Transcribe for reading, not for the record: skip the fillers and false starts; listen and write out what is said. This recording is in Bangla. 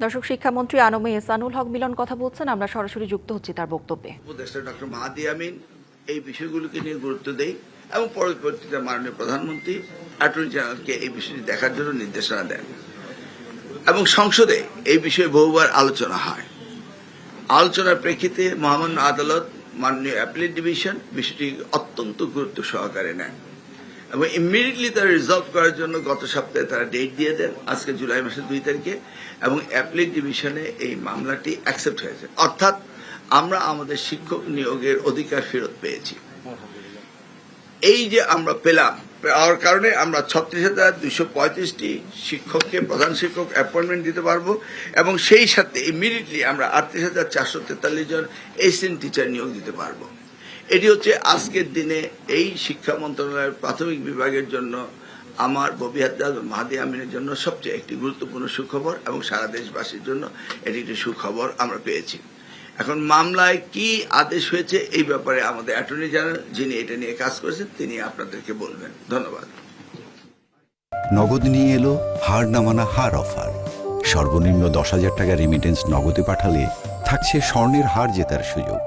দর্শক, শিক্ষামন্ত্রী আনম এহসানুল হক মিলন কথা বলছেন, আমরা সরাসরি যুক্ত হচ্ছি তার বক্তব্যে। উপদেষ্টা ডক্টর মাহাদি আমিন এই বিষয়গুলোকে নিয়ে গুরুত্ব দেয় এবং পরবর্তীতে মাননীয় প্রধানমন্ত্রী অ্যাটর্নি জেনারেলকে এই বিষয়টি দেখার জন্য নির্দেশনা দেন এবং সংসদে এই বিষয়ে বহুবার আলোচনা হয়। আলোচনার প্রেক্ষিতে মহামান্য আদালত মাননীয় অ্যাপিলেট ডিভিশন বিষয়টি অত্যন্ত গুরুত্ব সহকারে নেন এবং ইমিডিয়েটলি তারা রিজলভ করার জন্য গত সপ্তাহে তারা ডেট দিয়ে দেন, আজকে জুলাই মাসের 2 তারিখে, এবং অ্যাপিলেট ডিভিশনে এই মামলাটি অ্যাকসেপ্ট হয়েছে। অর্থাৎ আমরা আমাদের শিক্ষক নিয়োগের অধিকার ফেরত পেয়েছি। এই যে আমরা পেলাম, পাওয়ার কারণে আমরা 36,235টি শিক্ষককে প্রধান শিক্ষক অ্যাপয়েন্টমেন্ট দিতে পারবো এবং সেই সাথে ইমিডিয়েটলি আমরা 38,443 জন এসিস্ট্যান্ট টিচার নিয়োগ দিতে পারবো। এটি হচ্ছে আজকের দিনে এই শিক্ষা মন্ত্রণালয়ের প্রাথমিক বিভাগের জন্য আমার ববিহাত মাহাদি আমিনের জন্য সবচেয়ে একটি গুরুত্বপূর্ণ সুখবর এবং সারা দেশবাসীর জন্য এটি একটি সুখবর আমরা পেয়েছি। এখন মামলায় কি আদেশ হয়েছে এই ব্যাপারে আমাদের অ্যাটর্নি জেনারেল, যিনি এটা নিয়ে কাজ করেছেন, তিনি আপনাদেরকে বলবেন। ধন্যবাদ। নগদ নিয়ে এলো হার না মানা হার অফার। সর্বনিম্ন 10,000 টাকা রেমিটেন্স নগদে পাঠালে থাকছে স্বর্ণের হার জেতার সুযোগ।